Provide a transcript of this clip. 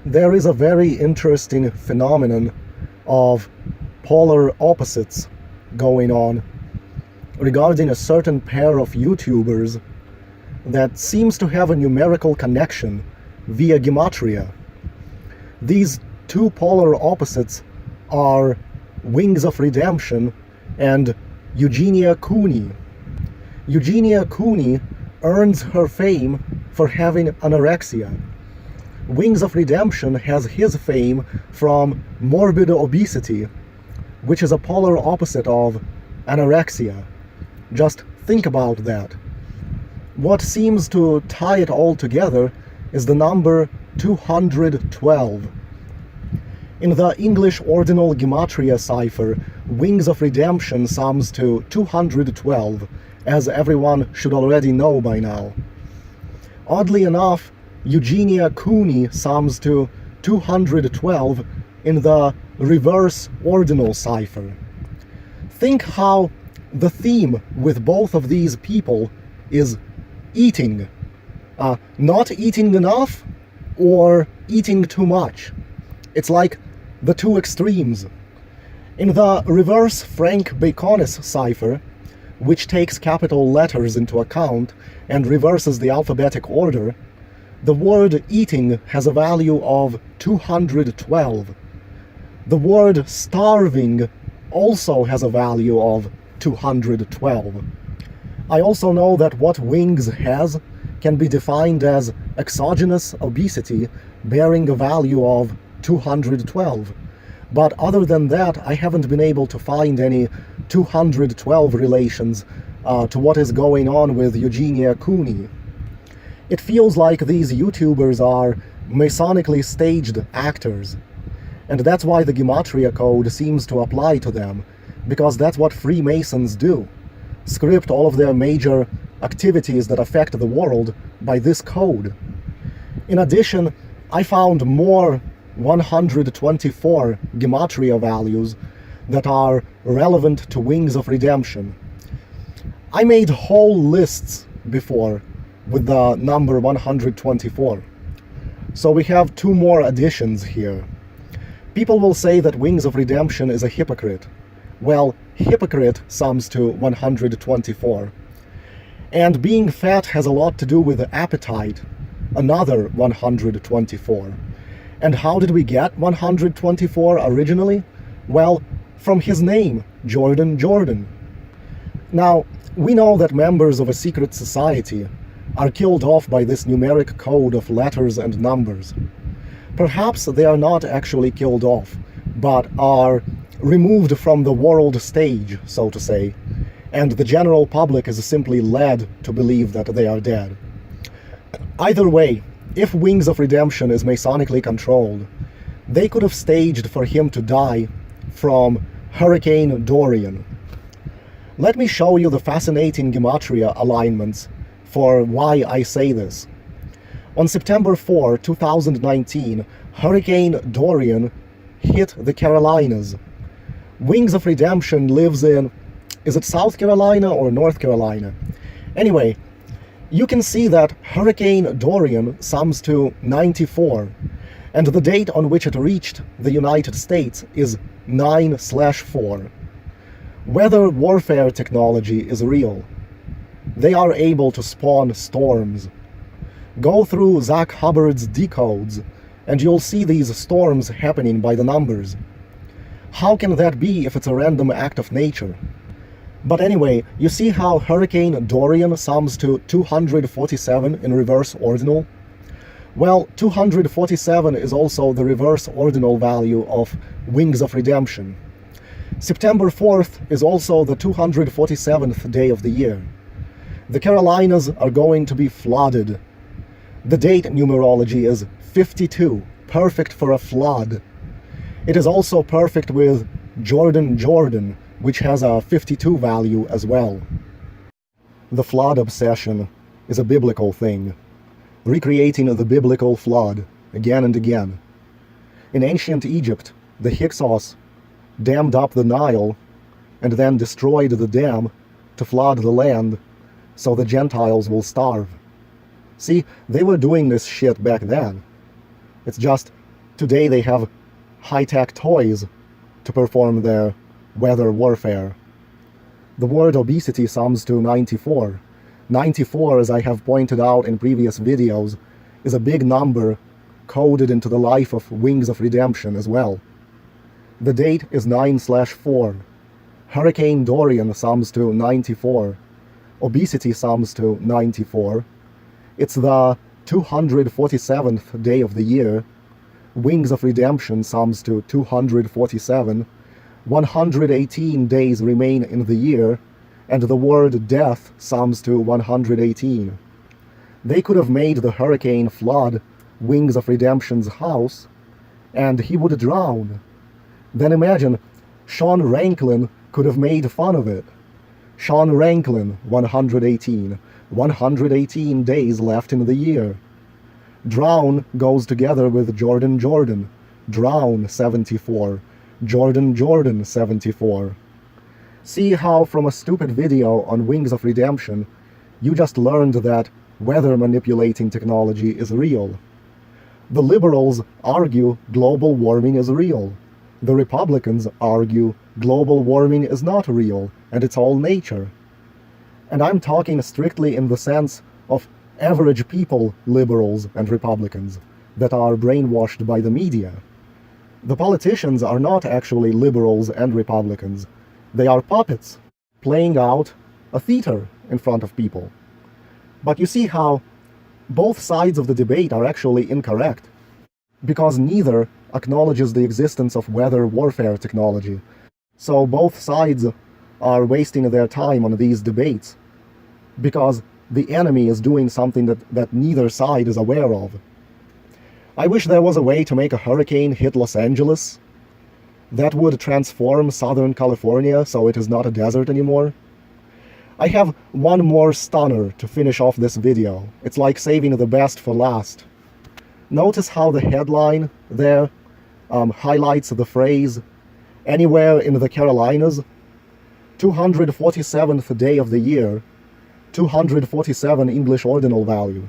There is a very interesting phenomenon of polar opposites going on regarding a certain pair of YouTubers that seems to have a numerical connection via gematria. These two polar opposites are Wings of Redemption and Eugenia Cooney. Eugenia Cooney earns her fame for having anorexia. Wings of Redemption has his fame from morbid obesity, which is a polar opposite of anorexia. Just think about that. What seems to tie it all together is the number 212. In the English ordinal gematria cipher, Wings of Redemption sums to 212, as everyone should already know by now. Oddly enough, Eugenia Cooney sums to 212 in the reverse ordinal cipher. Think how the theme with both of these people is eating. Not eating enough or eating too much. It's like the two extremes. In the reverse Frank Baconis cipher, which takes capital letters into account and reverses the alphabetic order, the word eating has a value of 212. The word starving also has a value of 212. I also know that what Wings has can be defined as exogenous obesity bearing a value of 212. But other than that, I haven't been able to find any 212 relations to what is going on with Eugenia Cooney. It feels like these YouTubers are Masonically staged actors. And that's why the Gematria Code seems to apply to them, because that's what Freemasons do. Script all of their major activities that affect the world by this code. In addition, I found more 124 Gematria values that are relevant to Wings of Redemption. I made whole lists before with the number 124. So we have two more additions here. People will say that Wings of Redemption is a hypocrite. Well, hypocrite sums to 124. And being fat has a lot to do with appetite, another 124. And how did we get 124 originally? Well, from his name, Jordan Jordan. Now, we know that members of a secret society are killed off by this numeric code of letters and numbers. Perhaps they are not actually killed off, but are removed from the world stage, so to say, and the general public is simply led to believe that they are dead. Either way, if Wings of Redemption is Masonically controlled, they could have staged for him to die from Hurricane Dorian. Let me show you the fascinating Gematria alignments for why I say this. On September 4, 2019, Hurricane Dorian hit the Carolinas. Wings of Redemption lives in, is it South Carolina or North Carolina? Anyway, you can see that Hurricane Dorian sums to 94, and the date on which it reached the United States is 9/4. Weather warfare technology is real. They are able to spawn storms. Go through Zach Hubbard's decodes, and you'll see these storms happening by the numbers. How can that be if it's a random act of nature? But anyway, you see how Hurricane Dorian sums to 247 in reverse ordinal? Well, 247 is also the reverse ordinal value of Wings of Redemption. September 4th is also the 247th day of the year. The Carolinas are going to be flooded. The date numerology is 52, perfect for a flood. It is also perfect with Jordan Jordan, which has a 52 value as well. The flood obsession is a biblical thing, recreating the biblical flood again and again. In ancient Egypt, the Hyksos dammed up the Nile and then destroyed the dam to flood the land so the Gentiles will starve. See, they were doing this shit back then. It's just Today they have high-tech toys to perform their weather warfare. The word obesity sums to 94. 94, as I have pointed out in previous videos, is a big number coded into the life of Wings of Redemption as well. The date is 9/4. Hurricane Dorian sums to 94. Obesity sums to 94. It's the 247th day of the year. Wings of Redemption sums to 247. 118 days remain in the year, and the word death sums to 118. They could have made the hurricane flood Wings of Redemption's house, and he would drown. Then imagine, Sean Ranklin could have made fun of it. Sean Ranklin, 118. 118 days left in the year. Drown goes together with Jordan Jordan. Drown, 74. Jordan Jordan, 74. See how from a stupid video on Wings of Redemption, you just learned that weather manipulating technology is real. The liberals argue global warming is real. The Republicans argue global warming is not real, and it's all nature. And I'm talking strictly in the sense of average people, liberals and Republicans, that are brainwashed by the media. The politicians are not actually liberals and Republicans. They are puppets, playing out a theater in front of people. But you see how both sides of the debate are actually incorrect, because neither acknowledges the existence of weather warfare technology. So both sides are wasting their time on these debates, because the enemy is doing something that neither side is aware of. I wish there was a way to make a hurricane hit Los Angeles that would transform Southern California so it is not a desert anymore. I have one more stunner to finish off this video. It's like saving the best for last. Notice how the headline there highlights the phrase, anywhere in the Carolinas, 247th day of the year, 247 English ordinal value.